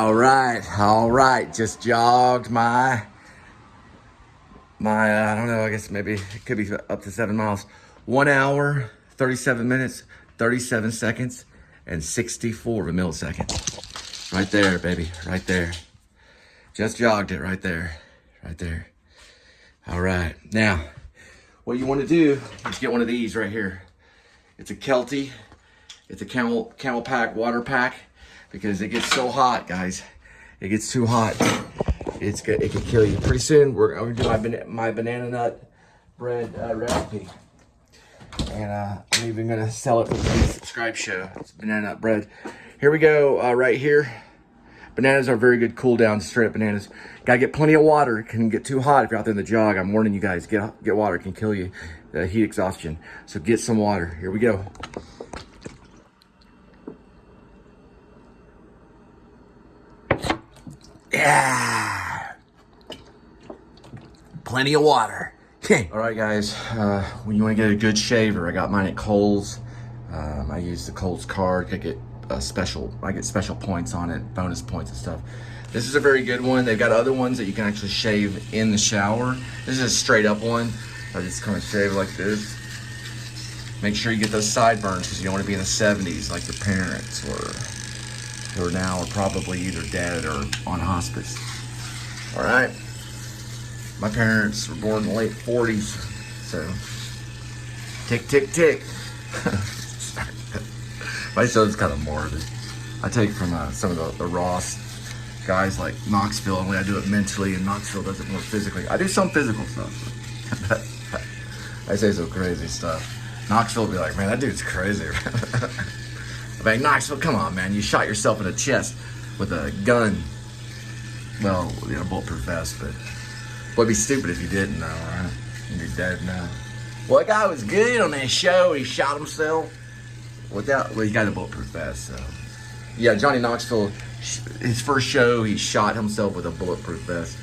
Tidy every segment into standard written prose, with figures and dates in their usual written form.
All right. Just jogged my I don't know, I guess maybe it could be up to 7 miles. 1 hour, 37 minutes, 37 seconds, and 64 milliseconds. Right there, baby, right there. Just jogged it right there, right there. All right, now, what you want to do is get one of these right here. It's a Kelty. It's a camel pack, water pack, because it gets so hot, guys. It gets too hot. It can kill you. Pretty soon, I'm gonna do my banana nut bread recipe. And I'm even gonna sell it for the subscribe show. It's banana nut bread. Here we go, right here. Bananas are very good cool down, straight up bananas. Gotta get plenty of water. It can get too hot if you're out there in the jog. I'm warning you guys, get water, it can kill you. The heat exhaustion. So get some water. Here we go. Yeah. Plenty of water. All right, guys, when you want to get a good shaver, I got mine at Kohl's. I use the Kohl's card. I get special points on it, bonus points and stuff. This is a very good one. They've got other ones that you can actually shave in the shower. This is a straight up one. I just kind of shave like this. Make sure you get those sideburns because you don't want to be in the 70s like your parents who are now probably either dead or on hospice. All right. My parents were born in the late 40s, so tick, tick, tick. My show's kind of morbid. I take from some of the Ross guys like Knoxville, and when I do it mentally, and Knoxville does it more physically. I do some physical stuff. I say some crazy stuff. Knoxville will be like, man, that dude's crazy. I'm like, Knoxville, come on, man. You shot yourself in the chest with a gun. Well, you know, bulletproof vest, but it'd be stupid if you didn't know, right? You'd be dead now. Well, that guy was good on that show. He shot himself without, well, he got a bulletproof vest, so. Yeah, Johnny Knoxville, his first show, he shot himself with a bulletproof vest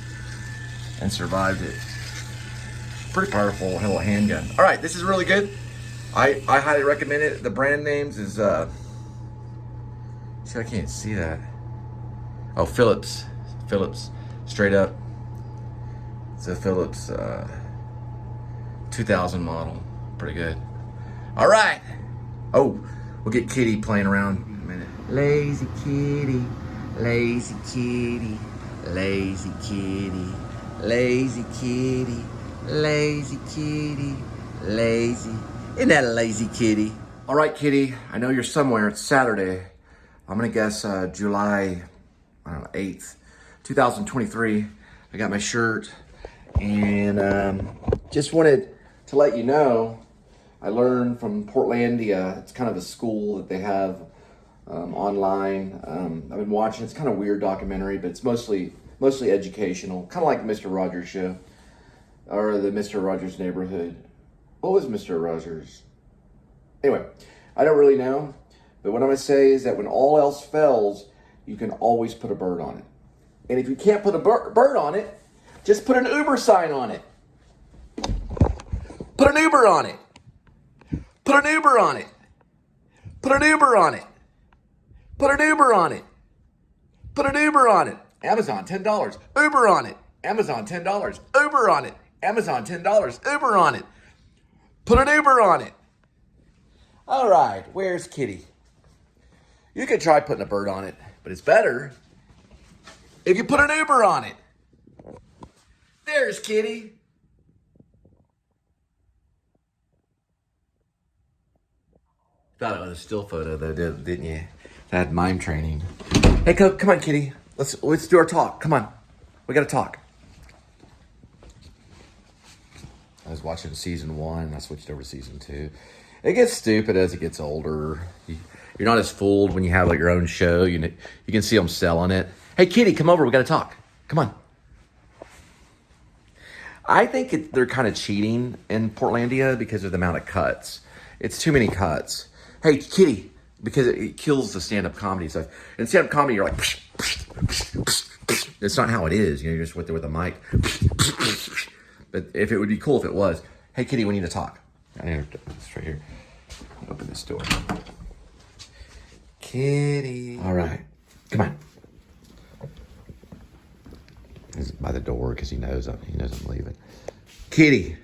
and survived it. Pretty powerful little handgun. All right, this is really good. I highly recommend it. The brand names is, see, I can't see that. Oh, Phillips, straight up. It's a Phillips 2000 model. Pretty good. All right. Oh, we'll get Kitty playing around in a minute. Lazy kitty, lazy kitty, lazy kitty, lazy kitty, lazy kitty, lazy. Isn't that a lazy kitty? All right, Kitty, I know you're somewhere. It's Saturday. I'm gonna guess July, I don't know, 8th, 2023. I got my shirt. And just wanted to let you know, I learned from Portlandia. It's kind of a school that they have online. I've been watching. It's kind of a weird documentary, but it's mostly educational, kind of like the Mr. Rogers show or the Mr. Rogers Neighborhood. What was Mr. Rogers? Anyway, I don't really know, but what I'm gonna say is that when all else fails, you can always put a bird on it. And if you can't put a bird on it, just put an Uber sign on it. Put an Uber on it. Put an Uber on it. Put an Uber on it. Put an Uber on it. Put an Uber on it. Amazon, $10. Uber on it. Amazon, $10. Uber on it. Amazon, $10. Uber on it. Put an Uber on it. All right, where's Kitty? You could try putting a bird on it, but it's better if you put an Uber on it. There's Kitty. Thought it was a still photo though, didn't you? I had mime training. Hey, come on, Kitty. Let's do our talk. Come on, we gotta talk. I was watching season 1. I switched over to season 2. It gets stupid as it gets older. You're not as fooled when you have like your own show. You can see them selling it. Hey, Kitty, come over. We gotta talk. Come on. I think they're kind of cheating in Portlandia because of the amount of cuts. It's too many cuts. Hey, Kitty, because it kills the stand-up comedy stuff. In stand-up comedy, you're like, it's not how it is. You're just with a mic. But if it would be cool if it was. Hey, Kitty, we need to talk. I need to, it's right here. Open this door. Kitty. All right, come on. by the door because he knows I'm leaving. Kitty.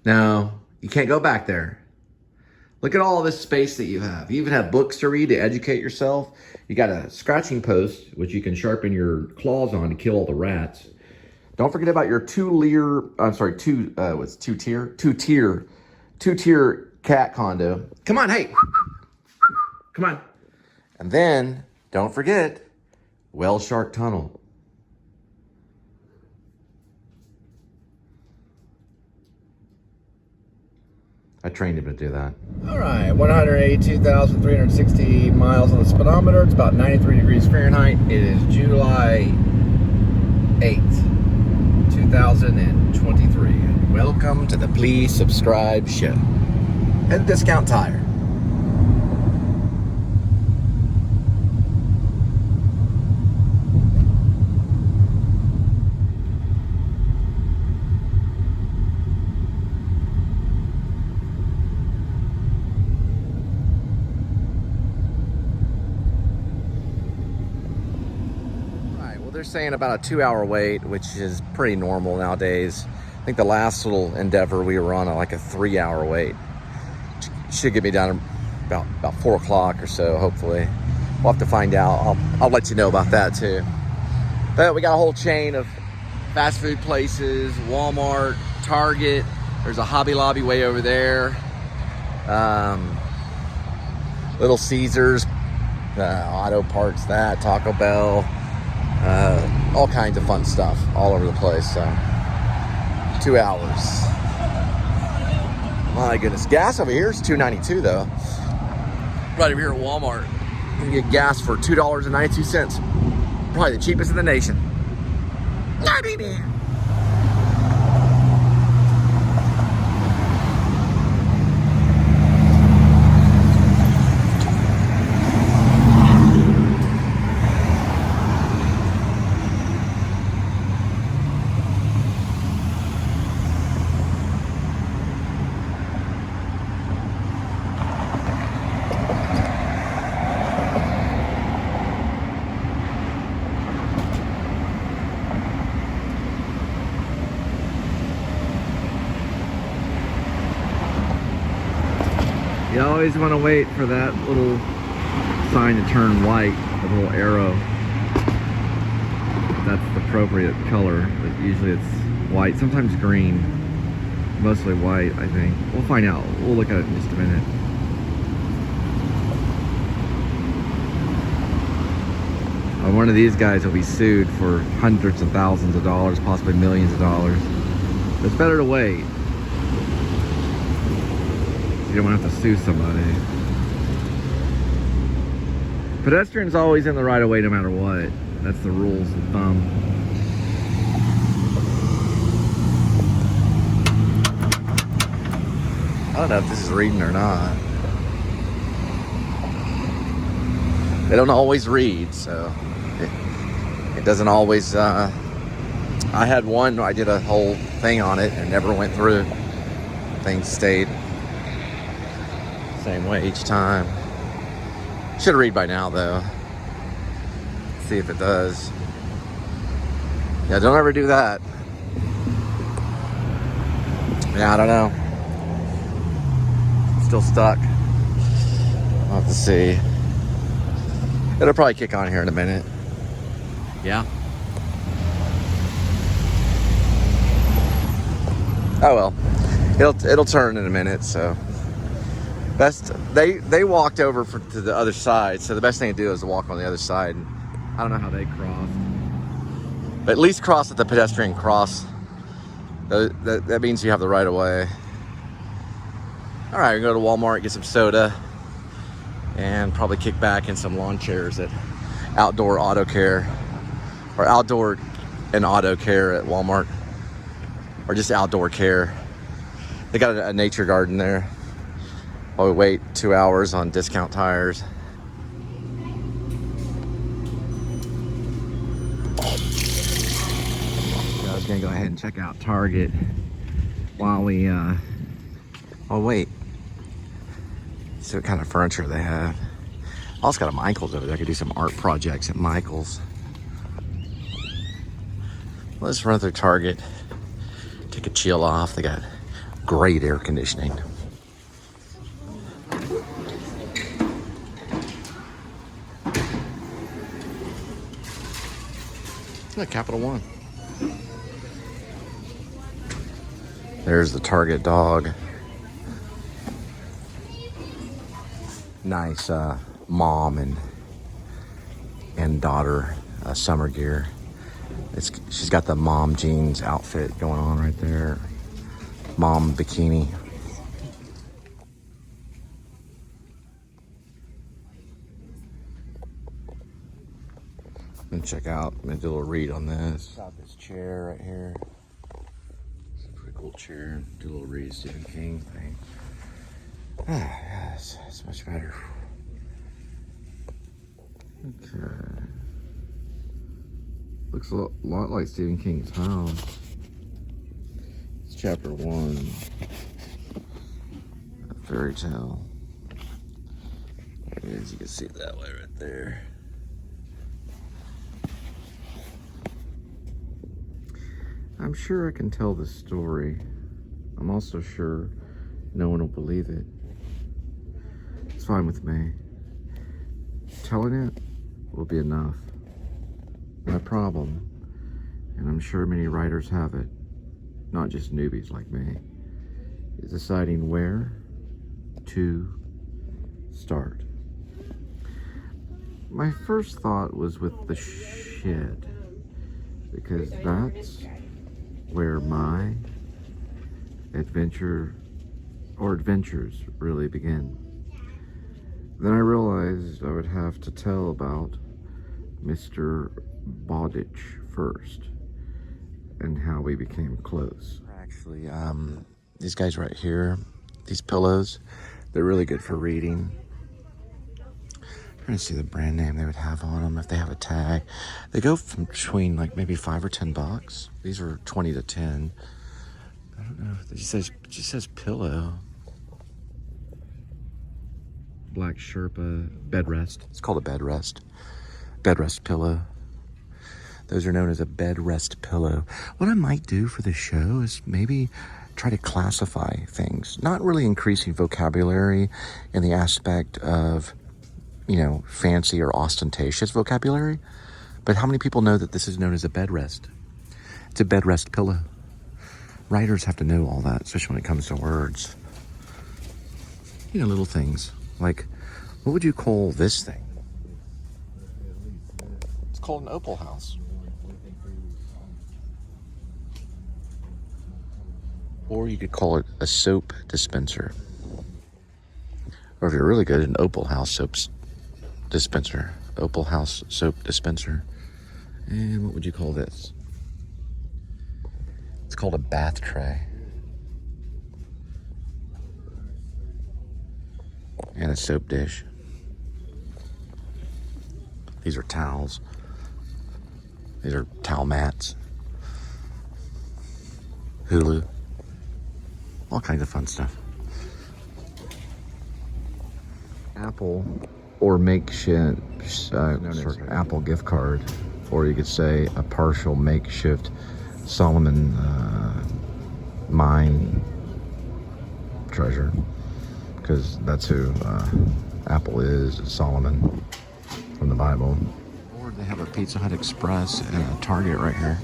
No, you can't go back there. Look at all this space that you have. You even have books to read to educate yourself. You got a scratching post, which you can sharpen your claws on to kill all the rats. Don't forget about your two-tier cat condo. Come on, hey. Come on. And then, don't forget, Whale Shark Tunnel. I trained him to do that. All right, 182,360 miles on the speedometer. It's about 93 degrees Fahrenheit. It is July 8th, 2023. Welcome to the Please Subscribe show. And Discount Tire. They're saying about a 2-hour wait, which is pretty normal nowadays. I think the last little endeavor we were on like a 3-hour wait. Should get me down about 4 o'clock or so, hopefully. We'll have to find out. I'll let you know about that too. But we got a whole chain of fast food places, Walmart, Target. There's a Hobby Lobby way over there. Little Caesars, auto parts, Taco Bell. All kinds of fun stuff all over the place. So 2 hours. My goodness. Gas over here is $2.92 though. Right over here at Walmart, you can get gas for $2.92. Probably the cheapest in the nation. You always want to wait for that little sign to turn white, the little arrow. That's the appropriate color, but usually it's white, sometimes green, mostly white, I think. We'll find out. We'll look at it in just a minute. One of these guys will be sued for hundreds of thousands of dollars, possibly millions of dollars. It's better to wait. You don't want to have to sue somebody. Pedestrians always in the right of way no matter what. That's the rules of thumb. I don't know if this is reading or not. They don't always read, so it doesn't always. I had one, I did a whole thing on it and never went through. Things stayed same way each time. Should read by now though. See if it does. Yeah, don't ever do that. Yeah, I don't know. Still stuck. I'll have to see. It'll probably kick on here in a minute. Yeah. Oh well. It'll turn in a minute, so. They walked over to the other side, so the best thing to do is to walk on the other side. I don't know how they crossed, but at least cross at the pedestrian cross. That means you have the right of way. All right, we go to Walmart, get some soda, and probably kick back in some lawn chairs at Outdoor Auto Care, or Outdoor and Auto Care at Walmart, or just Outdoor Care. They got a nature garden there. While we wait 2 hours on discount tires. I was gonna go ahead and check out Target while we oh wait. See what kind of furniture they have. Also got a Michael's over there. I could do some art projects at Michael's. Let's run through Target. Take a chill off. They got great air conditioning. Look, Capital One. There's the Target dog. Nice mom and daughter summer gear. She's got the mom jeans outfit going on right there. Mom bikini. And check out, I'm gonna do a little read on this. Got this chair right here. It's a pretty cool chair. Do a little read, Stephen King thing. Ah, yes, it's much better. Okay. Looks a lot like Stephen King's house. It's chapter 1. A fairy tale. There it is. You can see it that way right there. I'm sure I can tell this story. I'm also sure no one will believe it. It's fine with me. Telling it will be enough. My problem, and I'm sure many writers have it, not just newbies like me, is deciding where to start. My first thought was with the shed, because that's where my adventures really begin. Then I realized I would have to tell about Mr. Bowditch first and how we became close. Actually, these guys right here, these pillows, they're really good for reading. I'm trying to see the brand name they would have on them if they have a tag. They go from between like maybe $5 or $10. These are 20 to 10. I don't know. It just says pillow. Black Sherpa bed rest. It's called a bed rest. Bed rest pillow. Those are known as a bed rest pillow. What I might do for this show is maybe try to classify things. Not really increasing vocabulary in the aspect of, you know, fancy or ostentatious vocabulary. But how many people know that this is known as a bed rest? It's a bed rest pillow. Writers have to know all that, especially when it comes to words. You know, little things. Like, what would you call this thing? It's called an opal house. Or you could call it a soap dispenser. Or if you're really good, an opal house soap dispenser. Opal house soap dispenser. And what would you call this? It's called a bath tray. And a soap dish. These are towels. These are towel mats. Hulu. All kinds of fun stuff. Apple or makeshift Apple gift card, or you could say a partial makeshift Solomon mine treasure, because that's who Apple is, Solomon from the Bible. Or they have a Pizza Hut Express and a Target right here.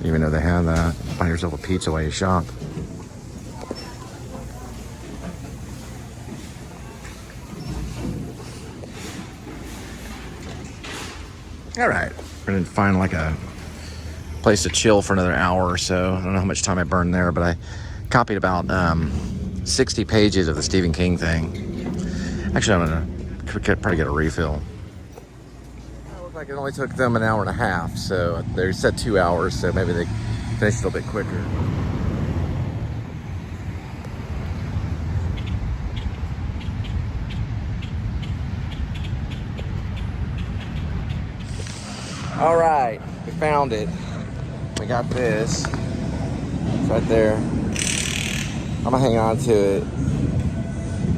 Even though they have that, buy yourself a pizza while you shop. All right, we're gonna find like a place to chill for another hour or so. I don't know how much time I burned there, but I copied about 60 pages of the Stephen King thing. Actually, I'm gonna probably get a refill. It looked like it only took them an hour and a half, so they said 2 hours, so maybe they finished a little bit quicker. All right, we found it. We got this. It's right there. I'm gonna hang on to it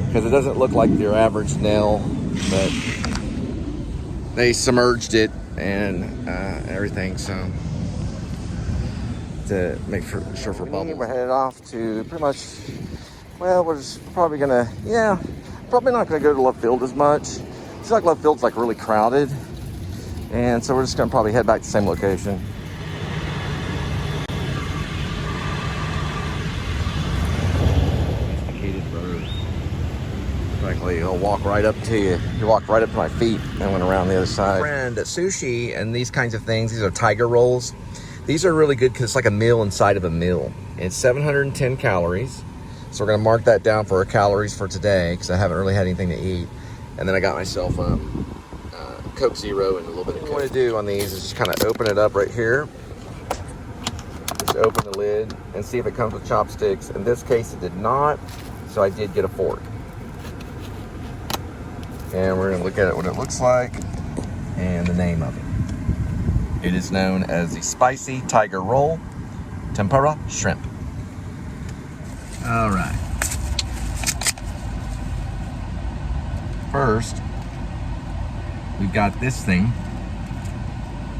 because it doesn't look like your average nail, but they submerged it and everything, so to make sure for bubbles. We're headed off to pretty much, well, we're just probably gonna, probably not gonna go to left field as much. It's like left field's like really crowded, and so we're just gonna probably head back to the same location. Frankly, he'll walk right up to you. He walked right up to my feet and went around the other side. Friend at Sushi and these kinds of things, these are tiger rolls. These are really good because it's like a meal inside of a meal. It's 710 calories. So we're gonna mark that down for our calories for today because I haven't really had anything to eat. And then I got myself a Coke Zero and a little bit of Coke. What I want to do on these is just kind of open it up right here. Just open the lid and see if it comes with chopsticks. In this case, it did not, so I did get a fork. And we're gonna look at it, what it looks like, and the name of it. It is known as the Spicy Tiger Roll Tempura Shrimp. All right. First, we've got this thing,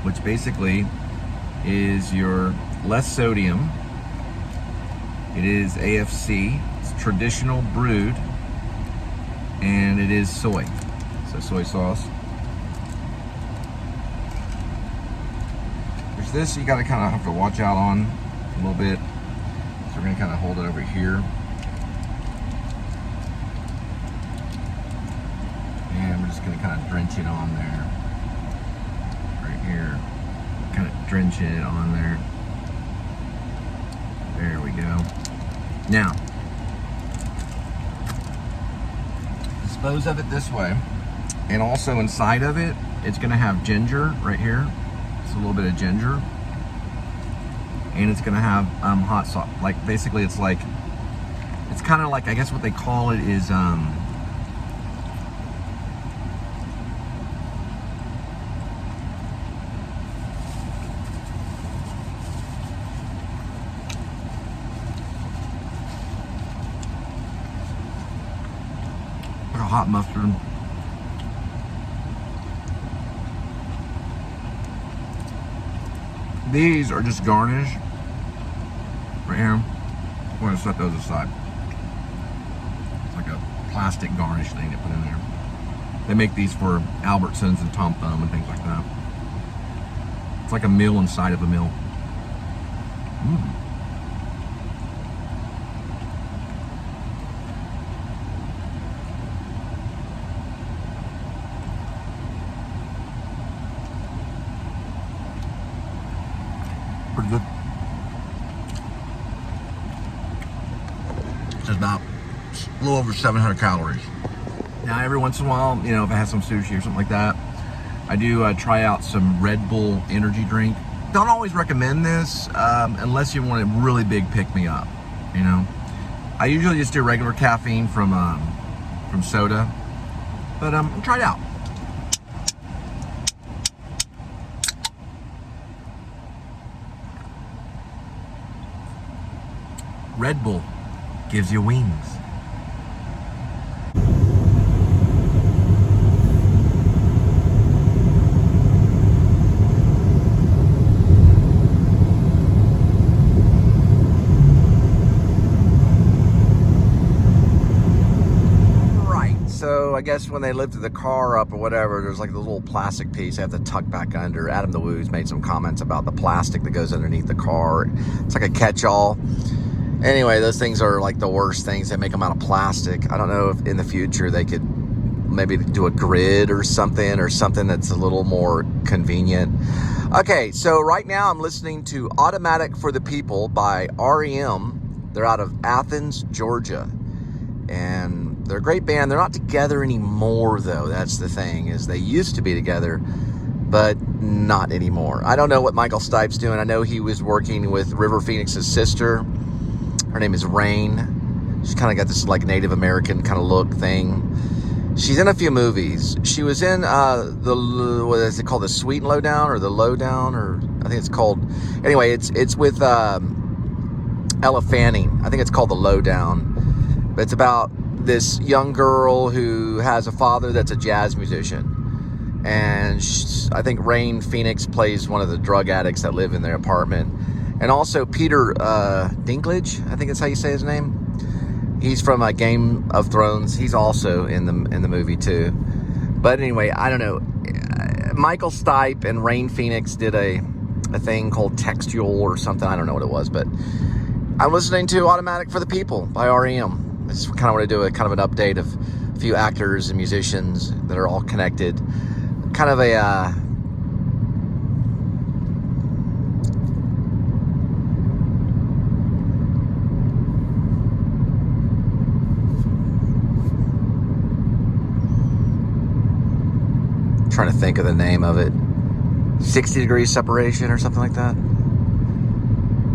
which basically is your less sodium. It is A.D.W.C. It's traditional brewed, and it is soy. So soy sauce. There's this you gotta kind of have to watch out on a little bit. So we're gonna kind of hold it over here. And we're just gonna kind of drench it on there. Right here. Kind of drench it on there. There we go. Now, dispose of it this way. And also inside of it, it's gonna have ginger right here. It's a little bit of ginger. And it's gonna have hot sauce. Like basically it's like, it's kind of like, I guess what they call it is, like a hot mustard. These are just garnish right here. I'm gonna set those aside. It's like a plastic garnish thing to put in there. They make these for Albertsons and Tom Thumb and things like that. It's like a meal inside of a meal. Pretty good. It's about a little over 700 calories. Now, every once in a while, you know, if I have some sushi or something like that, I do try out some Red Bull energy drink. Don't always recommend this unless you want a really big pick-me-up, you know. I usually just do regular caffeine from soda, but try it out. Red Bull gives you wings. Right, so I guess when they lifted the car up or whatever, there's like the little plastic piece they have to tuck back under. Adam the Woo's made some comments about the plastic that goes underneath the car. It's like a catch-all. Anyway, those things are like the worst things. They make them out of plastic. I don't know if in the future they could maybe do a grid or something that's a little more convenient. Okay, so right now I'm listening to Automatic for the People by REM. They're out of Athens, Georgia. And they're a great band. They're not together anymore, though. That's the thing, is they used to be together, but not anymore. I don't know what Michael Stipe's doing. I know he was working with River Phoenix's sister. Her name is Rain. She's kind of got this like Native American kind of look thing. She's in a few movies. She was in what is it called, the Sweet and Lowdown or the Lowdown, or I think it's called. Anyway, it's with Ella Fanning. I think it's called the Lowdown. But it's about this young girl who has a father that's a jazz musician, And I think Rain Phoenix plays one of the drug addicts that live in their apartment. And also Peter Dinklage, I think that's how you say his name. He's from Game of Thrones. He's also in the movie too. But anyway, I don't know. Michael Stipe and Rain Phoenix did a thing called Textual or something. I don't know what it was, but I'm listening to Automatic for the People by REM. I just kind of want to do a kind of an update of a few actors and musicians that are all connected. Kind of a trying to think of the name of it. 60 degrees separation or something like that.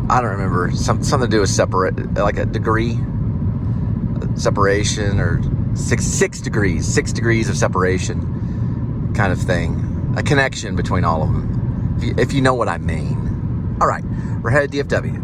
I don't remember. Something to do with separate, like a degree separation, or six degrees of separation kind of thing. A connection between all of them, if you know what I mean. All right, we're headed to DFW.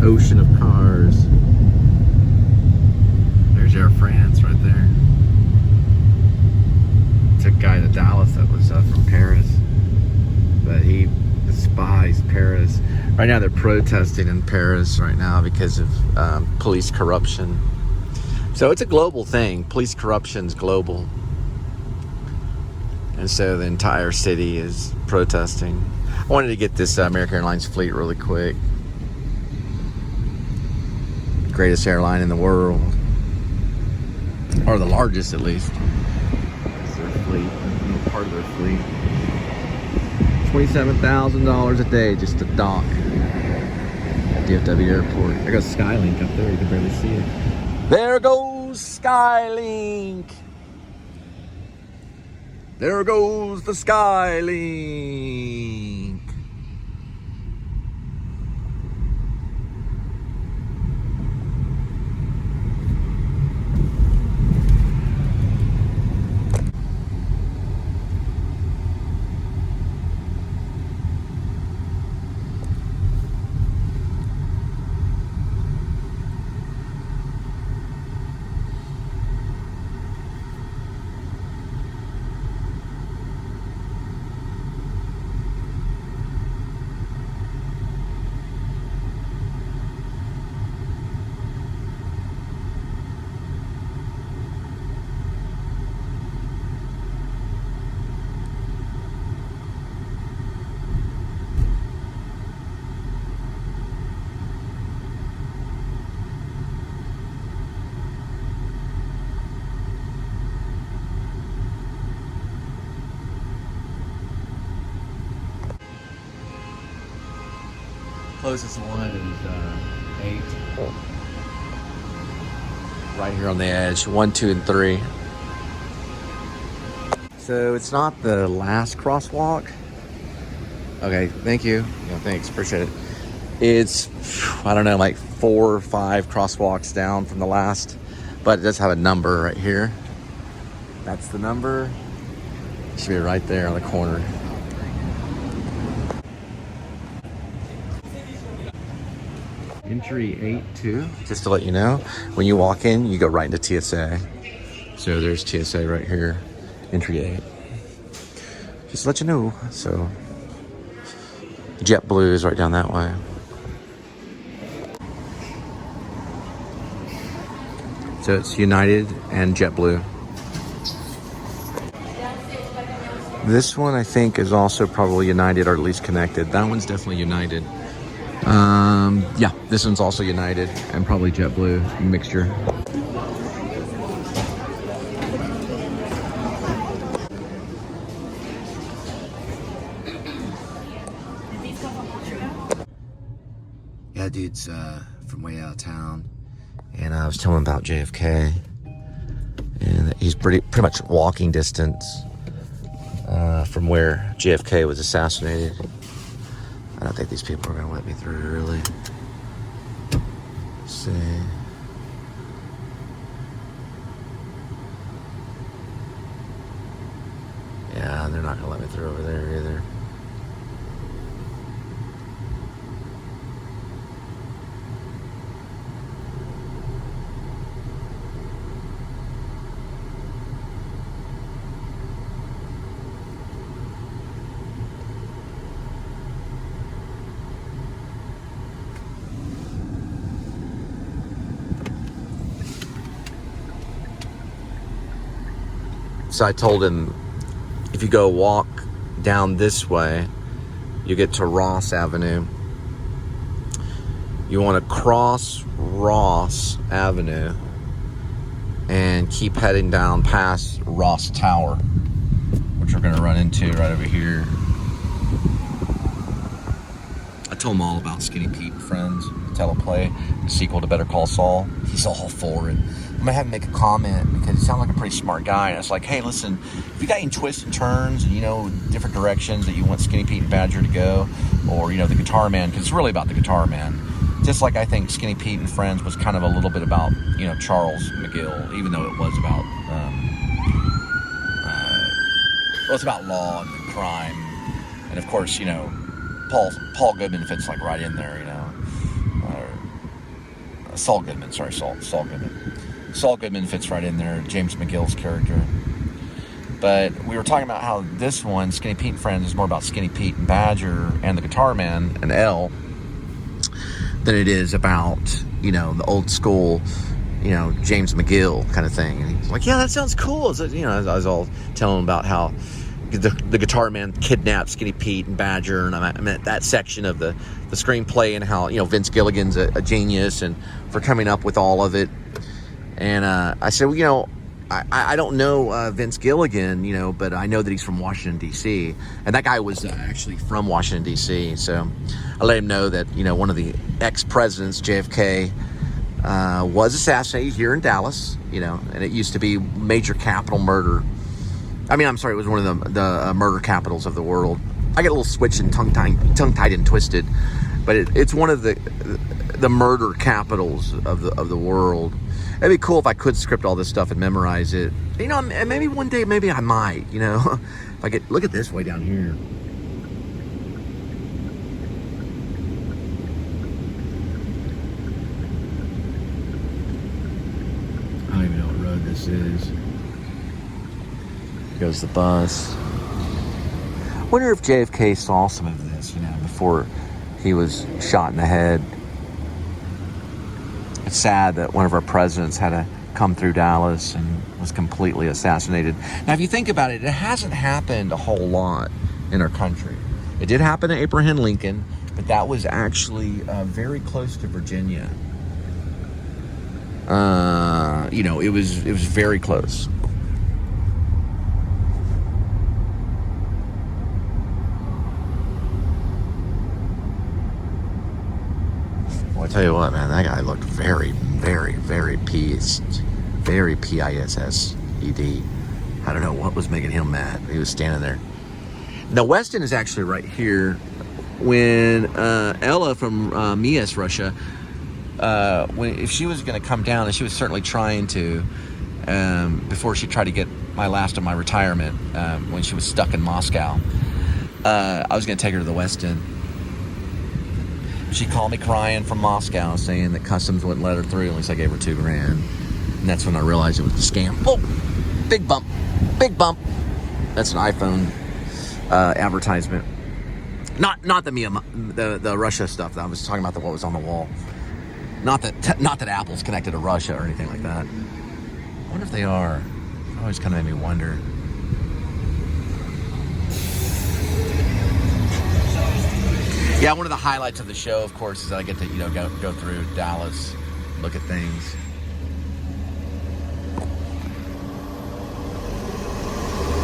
Ocean of cars. There's Air France right there. It's a guy to Dallas that was from Paris, but he despised Paris. Right now they're protesting in Paris right now because of police corruption. So it's a global thing. Police corruption's global. And so the entire city is protesting. I wanted to get this American Airlines fleet really quick. Greatest airline in the world, or the largest at least. It's their fleet, part of their fleet. $27,000 a day just to dock at DFW Airport. There goes Skylink up there, you can barely see it. There goes Skylink. There goes the Skylink. closest one is 8. Right here on the edge, 1, 2, and 3. So it's not the last crosswalk. Okay, thank you. Yeah, thanks, appreciate it. It's, I don't know, like 4 or 5 crosswalks down from the last, but it does have a number right here. That's the number. It should be right there on the corner. Entry 8-2, just to let you know, when you walk in, you go right into TSA. So there's TSA right here, entry 8. Just to let you know. So JetBlue is right down that way. So it's United and JetBlue. This one I think is also probably United, or at least connected. That one's definitely United. Yeah, this one's also United and probably JetBlue mixture. Yeah, dude's from way out of town, and I was telling him about JFK, and he's pretty much walking distance from where JFK was assassinated. I don't think these people are gonna let me through, really. Let's see. Yeah, they're not gonna let me through over there either. So I told him, if you go walk down this way, you get to Ross Avenue. You want to cross Ross Avenue and keep heading down past Ross Tower, which we're going to run into right over here. I told him all about Skinny Pete and Friends, the teleplay, the sequel to Better Call Saul. He's all for it. I'm gonna have him make a comment because he sounds like a pretty smart guy. And it's like, hey, listen, if you got any twists and turns and, you know, different directions that you want Skinny Pete and Badger to go, or, you know, the Guitar Man, because it's really about the Guitar Man. Just like I think Skinny Pete and Friends was kind of a little bit about, you know, Charles McGill, even though it was about, well, it's about law and crime. And of course, you know, Paul Goodman fits like right in there, you know. Saul Goodman fits right in there, James McGill's character. But we were talking about how this one, Skinny Pete and Friends, is more about Skinny Pete and Badger and the Guitar Man and L than it is about, you know, the old school, you know, James McGill kind of thing. And he was like, yeah, that sounds cool. So, you know, I was all telling him about how the Guitar Man kidnapped Skinny Pete and Badger, and I meant that section of the screenplay, and how, you know, Vince Gilligan's a genius and for coming up with all of it. And I said, well, you know, I don't know Vince Gilligan, you know, but I know that he's from Washington, D.C. And that guy was actually from Washington, D.C. So I let him know that, you know, one of the ex-presidents, JFK, was assassinated here in Dallas, you know, and it used to be major capital murder. I mean, I'm sorry, it was one of the murder capitals of the world. I get a little switched and tongue-tied and twisted, but it's one of the murder capitals of the world. It'd be cool if I could script all this stuff and memorize it. You know, and maybe one day, maybe I might, you know. If I get, look at this way down here. I don't even know what road this is. Here goes the bus. I wonder if JFK saw some of this, you know, before he was shot in the head. It's sad that one of our presidents had to come through Dallas and was completely assassinated. Now, if you think about it, it hasn't happened a whole lot in our country. It did happen to Abraham Lincoln, but that was actually very close to Virginia. You know, it was very close. Well, I tell you what, man, that guy looked very, very, very very P.I.S.S.E.D. I don't know what was making him mad. He was standing there. Now, Weston is actually right here. When Ella from Mia's Russia, if she was going to come down, and she was certainly trying to, before she tried to get my last of my retirement, when she was stuck in Moscow, I was going to take her to the Westin. She called me crying from Moscow, saying that customs wouldn't let her through unless I gave her $2,000. And that's when I realized it was a scam. Oh, big bump, big bump. That's an iPhone advertisement. Not the Russia stuff. I was talking about what was on the wall. Not that Apple's connected to Russia or anything like that. I wonder if they are. It always kind of made me wonder. Yeah, one of the highlights of the show, of course, is that I get to go through Dallas, look at things.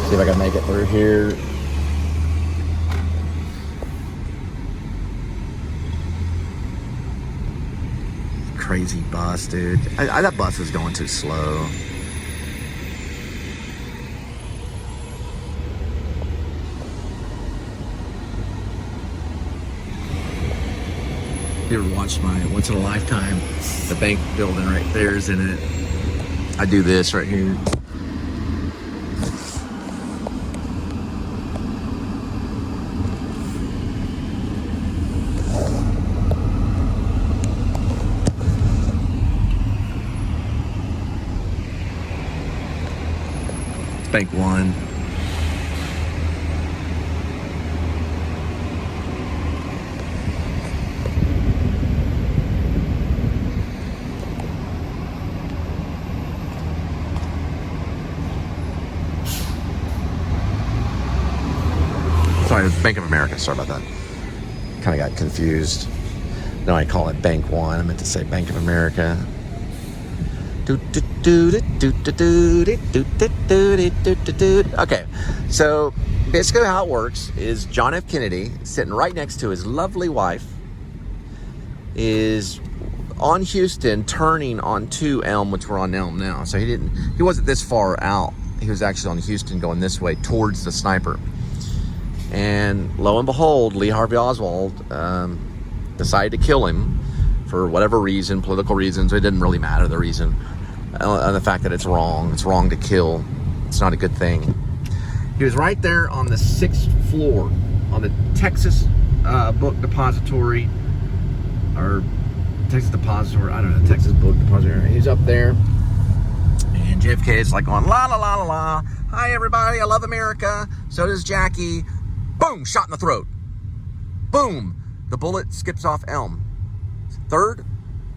See if I can make it through here. Crazy bus, dude. That bus was going too slow. You ever watched my Once in a Lifetime? The bank building right there is in it. I do this right here. Bank One. Sorry, it's Bank of America. Sorry about that. Kind of got confused. No, I call it Bank One. I meant to say Bank of America. Okay, so basically how it works is John F. Kennedy, sitting right next to his lovely wife, is on Houston turning onto Elm, which we're on Elm now. So he wasn't this far out. He was actually on Houston going this way towards the sniper. And lo and behold, Lee Harvey Oswald decided to kill him for whatever reason, political reasons. It didn't really matter the reason. And the fact that it's wrong to kill. It's not a good thing. He was right there on the 6th floor on the Texas Book Depository, or Texas Depository, I don't know, Texas Book Depository. He's up there, and JFK is like going, la la la la la, hi everybody, I love America, so does Jackie. Boom, shot in the throat. Boom, the bullet skips off Elm. Third,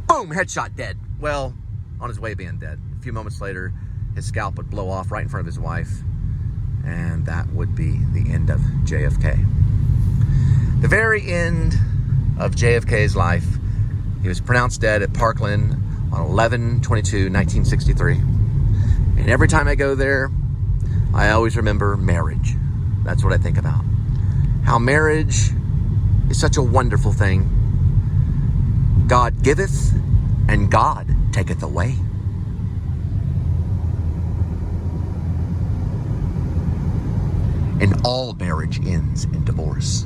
boom, headshot, dead. Well, on his way being dead. A few moments later, his scalp would blow off right in front of his wife, and that would be the end of JFK. The very end of JFK's life, he was pronounced dead at Parkland on 11/22/1963. And every time I go there, I always remember marriage. That's what I think about. How marriage is such a wonderful thing. God giveth, and God taketh away. And all marriage ends in divorce.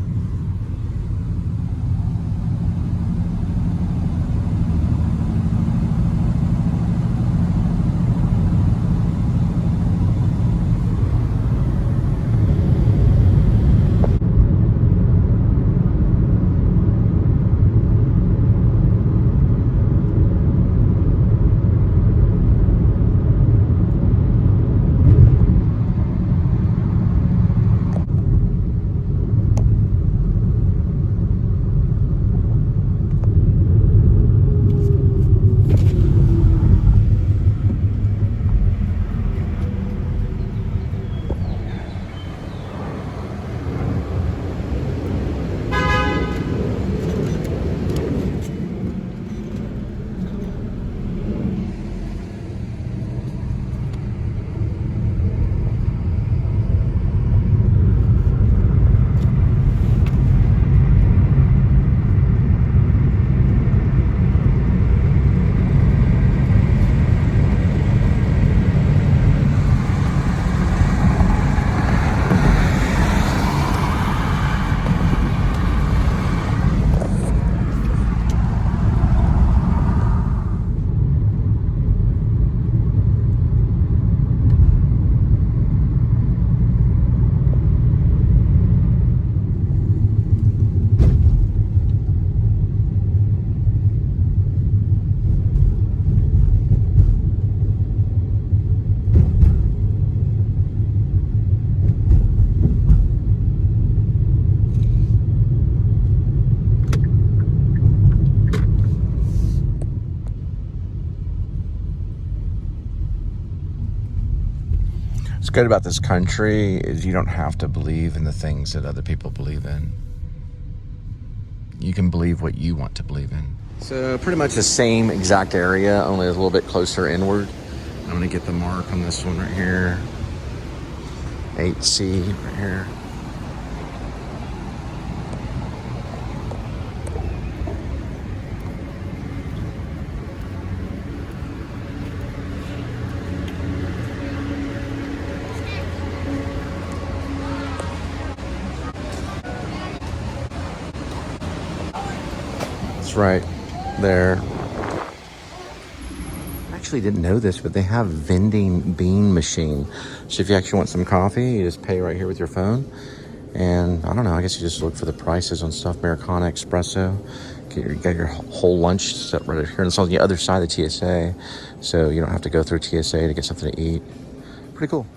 What's good about this country is you don't have to believe in the things that other people believe in. You can believe what you want to believe in. So pretty much the same exact area, only a little bit closer inward. I'm gonna get the mark on this one right here. 8C right here. It's right there. I actually didn't know this, but they have vending bean machine. So if you actually want some coffee, you just pay right here with your phone. And I don't know, I guess you just look for the prices on stuff. Americano, espresso. You got your whole lunch set right here. And it's on the other side of the TSA. So you don't have to go through TSA to get something to eat. Pretty cool.